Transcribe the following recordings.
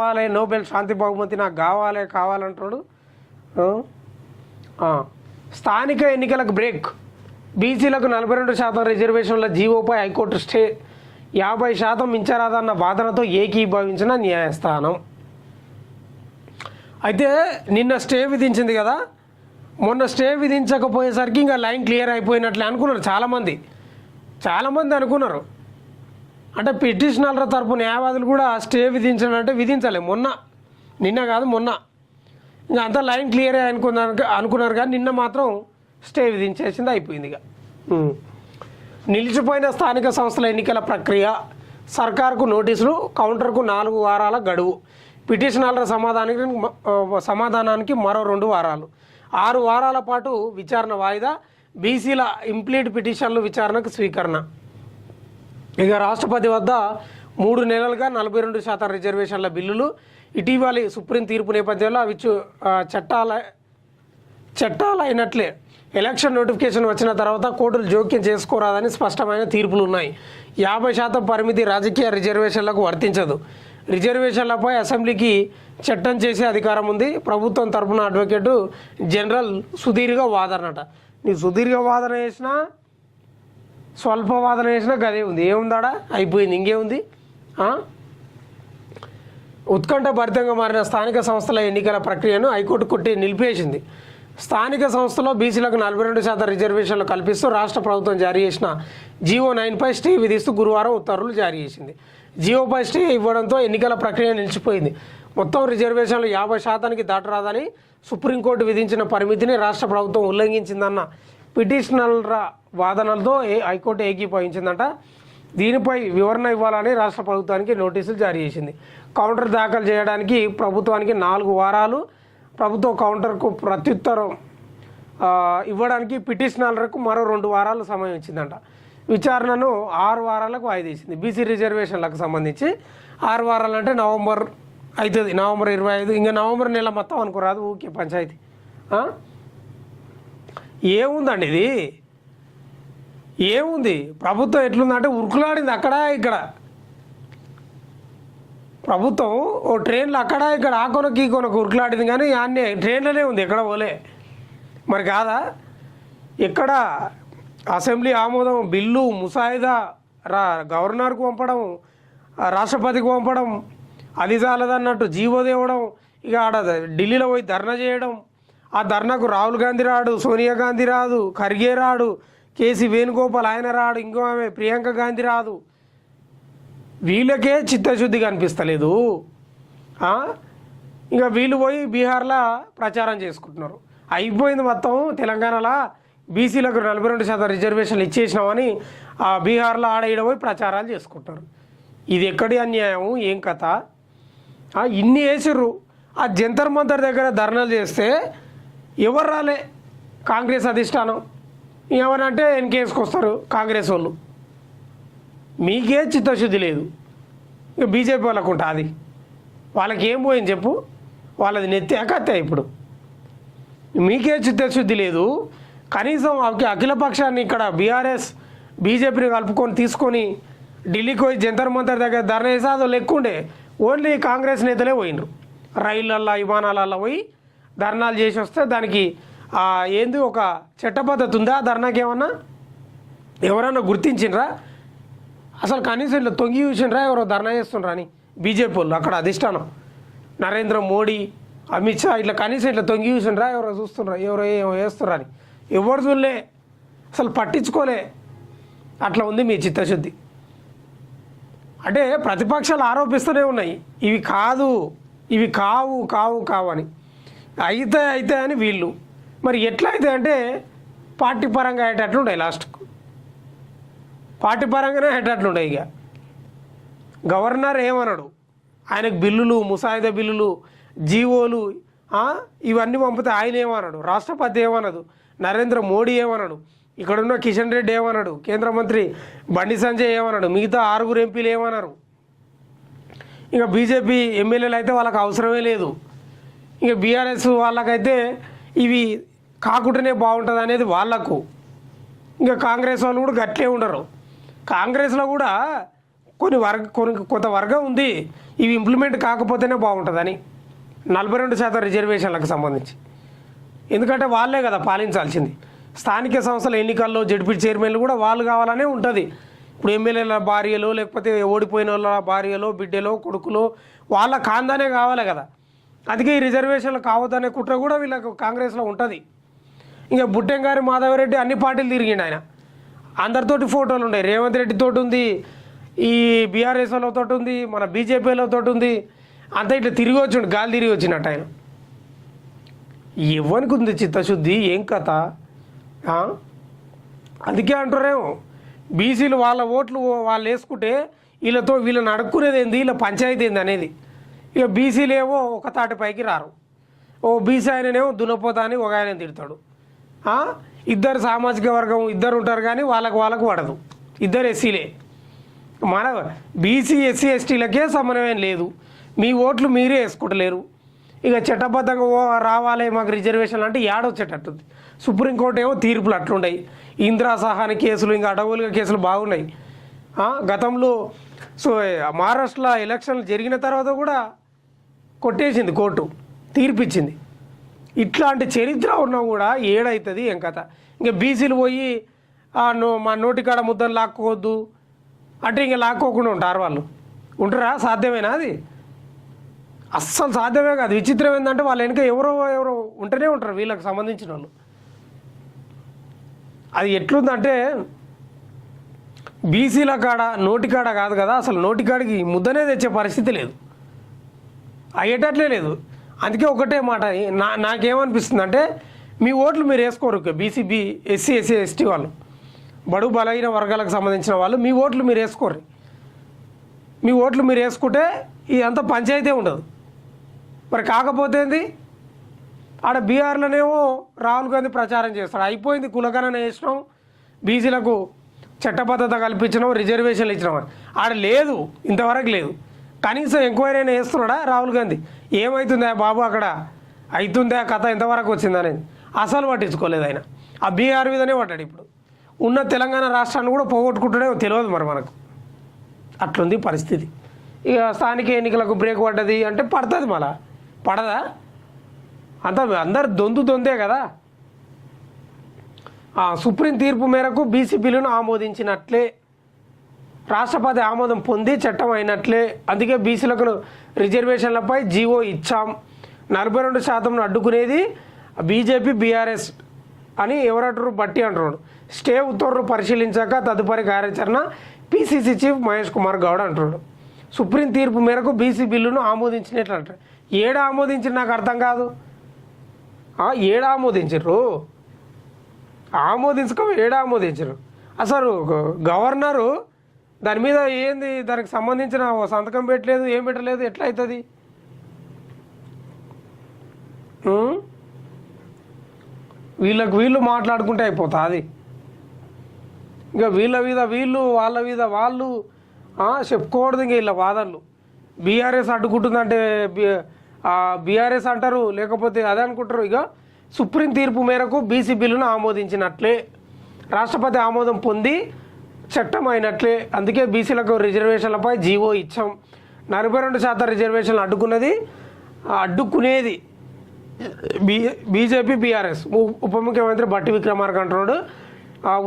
కావాలి, నోబెల్ శాంతి బహుమతి నాకు కావాలంటాడు. స్థానిక ఎన్నికలకు బ్రేక్. బీసీలకు 42% రిజర్వేషన్ల జీవోపై హైకోర్టు స్టే. 50% మించరాదన్న వాదనతో ఏకీభవించిన న్యాయస్థానం. అయితే నిన్న స్టే విధించింది కదా, మొన్న స్టే విధించకపోయేసరికి ఇంకా లైన్ క్లియర్ అయిపోయినట్లే అనుకున్నారు చాలామంది అనుకున్నారు. అంటే పిటిషనర్ల తరపు న్యాయవాదులు కూడా స్టే విధించాలంటే విధించలే, నిన్న కాదు మొన్న. ఇంకా అంతా లైన్ క్లియర్ అనుకున్నారు కానీ నిన్న మాత్రం స్టే విధించేసింది, అయిపోయింది. ఇక నిలిచిపోయిన స్థానిక సంస్థల ఎన్నికల ప్రక్రియ. సర్కారుకు నోటీసులు, కౌంటర్కు 4 వారాల గడువు. పిటిషనర్ల సమాధానానికి మరో 2 వారాలు. 6 వారాల పాటు విచారణ వాయిదా. బీసీల ఇంప్లీట్ పిటిషన్లు విచారణకు స్వీకరణ. ఇక రాష్ట్రపతి వద్ద 3 నెలలుగా 42% రిజర్వేషన్ల బిల్లులు. ఇటీవలి సుప్రీం తీర్పు నేపథ్యంలో అవి చట్టాలైనట్లే. ఎలక్షన్ నోటిఫికేషన్ వచ్చిన తర్వాత కోర్టులు జోక్యం చేసుకోరాదని స్పష్టమైన తీర్పులు ఉన్నాయి. 50% పరిమితి రాజకీయ రిజర్వేషన్లకు వర్తించదు. రిజర్వేషన్లపై అసెంబ్లీకి చట్టం చేసే అధికారం ఉంది. ప్రభుత్వం తరపున అడ్వకేటు జనరల్ సుదీర్ఘ వాదనట. నీ సుదీర్ఘ వాదన చేసినా స్వల్ప వాదన చేసినా గదే ఉంది. ఏముందాడా, అయిపోయింది, ఇంకేముంది. ఉత్కంఠ భరితంగా మారిన స్థానిక సంస్థల ఎన్నికల ప్రక్రియను హైకోర్టు కొట్టి నిలిపేసింది. స్థానిక సంస్థలో బీసీలకు 42% రిజర్వేషన్లు కల్పిస్తూ రాష్ట్ర ప్రభుత్వం జారీ చేసిన జీవో 9పై స్టే విధిస్తూ గురువారం ఉత్తర్వులు జారీ చేసింది. జీవోపై స్టే ఇవ్వడంతో ఎన్నికల ప్రక్రియ నిలిచిపోయింది. మొత్తం రిజర్వేషన్లు 50%కి దాటరాదని సుప్రీంకోర్టు విధించిన పరిమితిని రాష్ట్ర ప్రభుత్వం ఉల్లంఘించిందన్న పిటిషనర్ల వాదనలతో హైకోర్టు ఏకీభవించిందంట. దీనిపై వివరణ ఇవ్వాలని రాష్ట్ర ప్రభుత్వానికి నోటీసులు జారీ చేసింది. కౌంటర్ దాఖలు చేయడానికి ప్రభుత్వానికి 4 వారాలు, ప్రభుత్వ కౌంటర్కు ప్రత్యుత్తరం ఇవ్వడానికి పిటిషనర్లకు మరో 2 వారాలు సమయం ఇచ్చిందంట. విచారణను 6 వారాలకు వాయిదేసింది. బీసీ రిజర్వేషన్లకు సంబంధించి 6 వారాలు అంటే నవంబర్ అవుతుంది, నవంబర్ 25. ఇంకా నవంబర్ నెల మొత్తం అనుకోరాదు, ఊకే పంచాయతీ. ఏముందండి ఇది, ఏముంది? ప్రభుత్వం ఎట్లుందంటే ఉరుకులాడింది అక్కడ ఇక్కడ. ప్రభుత్వం ఓ ట్రైన్లు అక్కడ ఇక్కడ ఆ కొనకి ఈ కొనకు ఉరుకులాడింది, కానీ అన్నీ ట్రైన్లోనే ఉంది, ఎక్కడ పోలే. మరి కాదా? ఎక్కడ అసెంబ్లీ ఆమోదం, బిల్లు ముసాయిదా గవర్నర్కు పంపడం, రాష్ట్రపతికి పంపడం, అది చాలదన్నట్టు జీవో తేవడం, ఇక ఆడ ఢిల్లీలో పోయి ధర్నా చేయడం. ఆ ధర్నాకు రాహుల్ గాంధీ రాడు, సోనియా గాంధీ రాదు, ఖర్గే రాడు, కేసీ వేణుగోపాల్ ఆయన రాడు, ఇంకో ఆమె ప్రియాంక గాంధీ రాదు. వీళ్ళకే చిత్తశుద్ధి కనిపిస్తలేదు. ఇంకా వీళ్ళు పోయి బీహార్లో ప్రచారం చేసుకుంటున్నారు. అయిపోయింది మొత్తం. తెలంగాణలో బీసీలకు 42% రిజర్వేషన్లు ఇచ్చేసినామని ఆ బీహార్లో ఆడ పోయి ప్రచారాలు చేసుకుంటున్నారు. ఇది ఎక్కడి అన్యాయం, ఏం కథ? ఇన్ని వేసిర్రు. ఆ జంతర్ మంతర్ దగ్గర ధర్నాలు చేస్తే ఎవరు రాలే, కాంగ్రెస్ అధిష్టానం. ఏమనంటే ఎన్కేసుకొస్తారు కాంగ్రెస్ వాళ్ళు. మీకే చిత్తశుద్ధి లేదు, ఇక బీజేపీ వాళ్ళకు ఉంటుంది. వాళ్ళకి ఏం పోయింది చెప్పు? వాళ్ళది నెత్తి ఎక్కత్తే. ఇప్పుడు మీకే చిత్తశుద్ధి లేదు. కనీసం అఖిలపక్షాన్ని ఇక్కడ బీఆర్ఎస్ బీజేపీని కలుపుకొని తీసుకొని ఢిల్లీకి పోయి జంతర్ మంతర్ దగ్గర ధర్నా చేసి అదో లెక్కుండే. ఓన్లీ కాంగ్రెస్ నేతలే పోయినరు. రైళ్ళల్లో విమానాలలో పోయి ధర్నాలు చేసి వస్తే దానికి ఏంది ఒక చట్టబద్ధత ఉందా? ధర్నాకి ఏమన్నా ఎవరన్నా గుర్తించిండ్రా? అసలు కనీసం ఇట్లా తొంగి చూసిండ్రా ఎవరో ధర్నా చేస్తుండ్రా అని బీజేపీ వాళ్ళు అక్కడ అధిష్టానం? నరేంద్ర మోడీ, అమిత్ షా ఇట్లా కనీసం ఇట్లా తొంగి చూసిండ్రా? ఎవరో చూస్తుండ్రా, ఎవరో వేస్తుర్రా అని? ఎవరు చూడలే, అసలు పట్టించుకోలే. అట్లా ఉంది మీ చిత్తశుద్ధి. అంటే ప్రతిపక్షాలు ఆరోపిస్తూనే ఉన్నాయి, ఇవి కాదు, ఇవి కావు అని. అయితే అని వీళ్ళు. మరి ఎట్లా అయితే అంటే పార్టీ పరంగా అయ్యేటట్లుంటాయి, లాస్ట్కు పార్టీ పరంగానే అయ్యేటట్లుంటాయి. ఇక గవర్నర్ ఏమన్నాడు? ఆయనకు బిల్లులు, ముసాయిదా బిల్లులు, జీవోలు ఇవన్నీ పంపితే ఆయన ఏమన్నాడు? రాష్ట్రపతి ఏమన్నదు? నరేంద్ర మోడీ ఏమన్నాడు? ఇక్కడున్న కిషన్ రెడ్డి ఏమన్నాడు? కేంద్ర మంత్రి బండి సంజయ్ ఏమన్నాడు? మిగతా 6 ఎంపీలు ఏమన్నారు? ఇక బీజేపీ ఎమ్మెల్యేలు అయితే వాళ్ళకి అవసరమే లేదు. ఇక బీఆర్ఎస్ వాళ్ళకైతే ఇవి కాకుండానే బాగుంటుంది అనేది వాళ్లకు. ఇంకా కాంగ్రెస్ వాళ్ళు కూడా గట్లే ఉండరు. కాంగ్రెస్లో కూడా కొంత వర్గం ఉంది ఇవి ఇంప్లిమెంట్ కాకపోతేనే బాగుంటుందని 42% రిజర్వేషన్లకు సంబంధించి. ఎందుకంటే వాళ్ళే కదా పాలించాల్సింది. స్థానిక సంస్థల ఎన్నికల్లో జడ్పీ చైర్మన్లు కూడా వాళ్ళు కావాలనే ఉంటుంది. ఇప్పుడు ఎమ్మెల్యేల భార్యలో లేకపోతే ఓడిపోయిన వాళ్ళ భార్యలో బిడ్డలో కొడుకులో వాళ్ళ కాందానే కావాలి కదా. అందుకే ఈ రిజర్వేషన్లు కావద్దనే కుట్ర కూడా వీళ్ళకు కాంగ్రెస్లో ఉంటుంది. ఇంకా బుట్టెంగారి మాధవరెడ్డి అన్ని పార్టీలు తిరిగిండు ఆయన. అందరితోటి ఫోటోలు ఉన్నాయి. రేవంత్ రెడ్డితో ఉంది, ఈ బీఆర్ఎస్ వాళ్ళతో ఉంది, మన బీజేపీలతో ఉంది. అంతా ఇట్లా తిరిగి వచ్చిండు, గాలి తిరిగి వచ్చినట్టు ఆయన. ఎవరికి ఉంది చిత్తశుద్ధి, ఏం కథ? అందుకే అంటారేమో బీసీలు వాళ్ళ ఓట్లు వాళ్ళు వేసుకుంటే వీళ్ళని అడుక్కునేది ఏంది, వీళ్ళ పంచాయతీ ఏంది అనేది. ఇక బీసీలు ఏమో ఒక తాటిపైకి రారు. ఓ బీసీ ఆయననేమో దున్నపోతా అని ఒక ఆయన తిడతాడు. ఇద్దరు సామాజిక వర్గం ఇద్దరు ఉంటారు కానీ వాళ్ళకు పడదు. ఇద్దరు ఎస్సీలే. మన బీసీ ఎస్సీ ఎస్టీలకే సమన్వయం లేదు. మీ ఓట్లు మీరే వేసుకుంటలేరు. ఇక చట్టబద్ధంగా రావాలి మాకు రిజర్వేషన్ అంటే ఏడొచ్చేటట్టుంది. సుప్రీంకోర్టు ఏమో తీర్పులు అట్లున్నాయి. ఇందిరా సహాని కేసులు ఇంకా అడవులుగా కేసులు బాగున్నాయి. గతంలో మహారాష్ట్రలో ఎలక్షన్లు జరిగిన తర్వాత కూడా కొట్టేసింది కోర్టు, తీర్పిచ్చింది. ఇట్లాంటి చరిత్ర ఉన్నా కూడా ఏడవుతుంది ఏం కథ. ఇంకా బీసీలు పోయి మా నోటికాడ ముద్దలు లాక్కోవద్దు అంటే ఇంకా లాక్కోకుండా ఉంటారు వాళ్ళు. ఉంటారా? సాధ్యమేనా? అది అస్సలు సాధ్యమే కాదు. విచిత్రం ఏంటంటే వాళ్ళ వెనుక ఎవరో ఉంటూనే ఉంటారు వీళ్ళకి సంబంధించిన వాళ్ళు. అది ఎట్లుందంటే బీసీల కాడ నోటికాడ కాదు కదా, అసలు నోటికాడికి ముద్దనే తెచ్చే పరిస్థితి లేదు, అయ్యేటట్లే లేదు. అందుకే ఒకటే మాట నాకేమనిపిస్తుంది అంటే మీ ఓట్లు మీరు వేసుకోరు. బీసీ ఎస్సీ ఎస్టీ వాళ్ళు, బడుగు బలహీన వర్గాలకు సంబంధించిన వాళ్ళు మీ ఓట్లు మీరు వేసుకోరు. మీ ఓట్లు మీరు వేసుకుంటే ఇదంతా పంచాయతీ ఉండదు. మరి కాకపోతే ఏంది, ఆడ బీహార్లోనేమో రాహుల్ గాంధీ ప్రచారం చేస్తాడు. అయిపోయింది, కులగణన వేసినాం, బీసీలకు చట్టబద్ధత కల్పించినాం, రిజర్వేషన్లు ఇచ్చినాం. ఆడ లేదు, ఇంతవరకు లేదు. కనీసం ఎంక్వైరీ అయినా వేస్తున్నాడా రాహుల్ గాంధీ? ఏమవుతుందా బాబు అక్కడ, అవుతుందా కథ, ఎంతవరకు వచ్చిందనేది అసలు పట్టించుకోలేదు ఆయన. ఆ బీహార్ మీదనే పడ్డాడు. ఇప్పుడు ఉన్న తెలంగాణ రాష్ట్రాన్ని కూడా పోగొట్టుకుంటాడే తెలియదు మరి మనకు. అట్లుంది పరిస్థితి. ఇక స్థానిక ఎన్నికలకు బ్రేక్ పడ్డది అంటే పడుతుంది, మళ్ళా పడదా? అందరు దొందే కదా. సుప్రీం తీర్పు మేరకు బీసీ బిల్లును ఆమోదించినట్లే, రాష్ట్రపతి ఆమోదం పొంది చట్టం అయినట్లే. అందుకే బీసీలకు రిజర్వేషన్లపై జీవో ఇచ్చాం. 42% అడ్డుకునేది బీజేపీ బీఆర్ఎస్ అని ఎవరంటారు? బట్టి అంటున్నాడు. స్టే ఉత్తర్వులు పరిశీలించాక తదుపరి కార్యాచరణ పీసీసీ చీఫ్ మహేష్ కుమార్ గౌడ్ అంటున్నాడు. సుప్రీం తీర్పు మేరకు బీసీ బిల్లును ఆమోదించినట్లు అంటారు. ఆమోదించి నాకు అర్థం కాదు. ఆమోదించరు, ఆమోదించరు. అసలు గవర్నరు దాని మీద ఏంది, దానికి సంబంధించిన సంతకం పెట్టలేదు, ఏం పెట్టలేదు, ఎట్లా అవుతుంది? వీళ్ళు మాట్లాడుకుంటే అయిపోతుంది. ఇంకా వీళ్ళ మీద వీళ్ళు, వాళ్ళ మీద వాళ్ళు చెప్పుకోకూడదు. ఇంకా వీళ్ళ వాదనలు బీఆర్ఎస్ అడ్డుకుంటుందంటే బీఆర్ఎస్ అంటారు, లేకపోతే అదే అనుకుంటారు. ఇక సుప్రీం తీర్పు మేరకు బీసీ బిల్లును ఆమోదించినట్లే, రాష్ట్రపతి ఆమోదం పొంది చట్టం అయినట్లే. అందుకే బీసీలకు రిజర్వేషన్లపై జీవో ఇచ్చాం. 42% రిజర్వేషన్లు అడ్డుకునేది బీజేపీ బీఆర్ఎస్. ఉప ముఖ్యమంత్రి బట్టి విక్రమార్క అంటున్నాడు.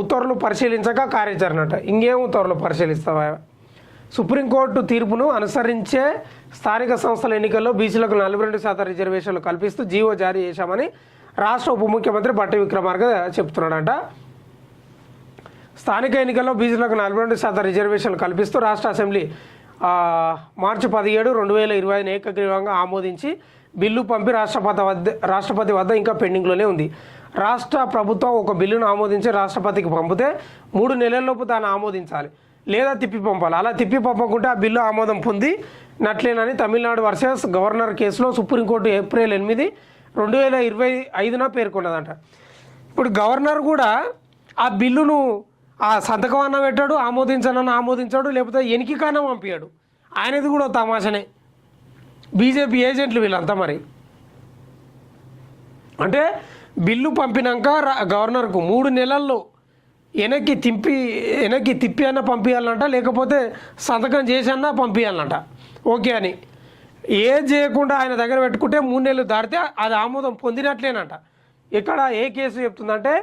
ఉత్తర్వులు పరిశీలించక కార్యాచరణ అంట. ఇంకేం ఉత్తర్వులు పరిశీలిస్తావా? సుప్రీంకోర్టు తీర్పును అనుసరించే స్థానిక సంస్థల ఎన్నికల్లో బీసీలకు 42% రిజర్వేషన్లు కల్పిస్తూ జీవో జారీ చేశామని రాష్ట్ర ఉప ముఖ్యమంత్రి బట్టి విక్రమార్క చెప్తున్నాడంట. స్థానిక ఎన్నికల్లో బీసీలకు 42% రిజర్వేషన్లు కల్పిస్తూ రాష్ట్ర అసెంబ్లీ మార్చి 17, 2025 ఏకగ్రీవంగా ఆమోదించి బిల్లు పంపి రాష్ట్రపతి వద్ద ఇంకా పెండింగ్లోనే ఉంది. రాష్ట్ర ప్రభుత్వం ఒక బిల్లును ఆమోదించి రాష్ట్రపతికి పంపితే 3 నెలల్లోపు దాన్ని ఆమోదించాలి, లేదా తిప్పి పంపాలి. అలా తిప్పి పంపకుంటే ఆ బిల్లు ఆమోదం పొంది నట్లేనని తమిళనాడు వర్సెస్ గవర్నర్ కేసులో సుప్రీంకోర్టు ఏప్రిల్ 8, 2025 పేర్కొన్నదంట. ఇప్పుడు గవర్నర్ కూడా ఆ బిల్లును ఆ సంతకం అన్న పెట్టాడు, ఆమోదించాడు, లేకపోతే ఎనికి కన్నా పంపించాడు. ఆయనది కూడా తమాషనే. బీజేపీ ఏజెంట్లు వీళ్ళంతా. మరి అంటే బిల్లు పంపినాక గవర్నర్కు 3 నెలల్లో వెనక్కి తిప్పి అన్నా పంపించాలంట, లేకపోతే సంతకం చేసి అన్నా పంపించాలంట. ఓకే అని ఏది చేయకుండా ఆయన దగ్గర పెట్టుకుంటే 3 నెలలు దాటితే అది ఆమోదం పొందినట్లేనంట. ఇక్కడ ఏ కేసు చెప్తుందంటే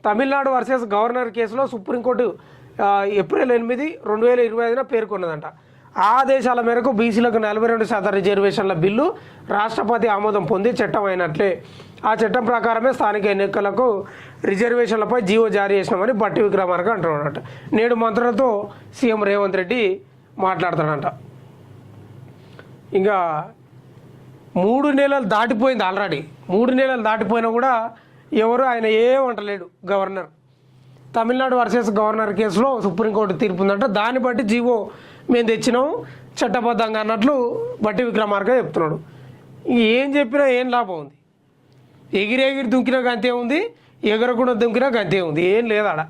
తమిళనాడు వర్సెస్ గవర్నర్ కేసులో సుప్రీంకోర్టు ఏప్రిల్ 8, 2025 పేర్కొన్నదంట. ఆ ఆదేశాల మేరకు బీసీలకు 42% రిజర్వేషన్ల బిల్లు రాష్ట్రపతి ఆమోదం పొంది చట్టం అయినట్లే. ఆ చట్టం ప్రకారమే స్థానిక ఎన్నికలకు రిజర్వేషన్లపై జీవో జారీ చేసినామని బట్టి విక్రమార్క అంటున్నాడట. నేడు మంత్రులతో సీఎం రేవంత్ రెడ్డి మాట్లాడతాడంట. ఇంకా 3 నెలలు దాటిపోయింది ఆల్రెడీ. 3 నెలలు దాటిపోయినా కూడా ఎవరు ఆయన ఏమంటలేడు గవర్నర్. తమిళనాడు వర్సెస్ గవర్నర్ కేసులో సుప్రీంకోర్టు తీర్పు ఉందంట. దాన్ని బట్టి జీవో మేము తెచ్చినాం చట్టబద్ధంగా అన్నట్లు బట్టి విక్రమార్క చెప్తున్నాడు. ఏం చెప్పినా ఏం లాభం ఉంది? ఎగిరి దుంకినా గంతే ఉంది, ఎగరకుండా దుంకినా గంతే ఉంది, ఏం లేదు ఆడ.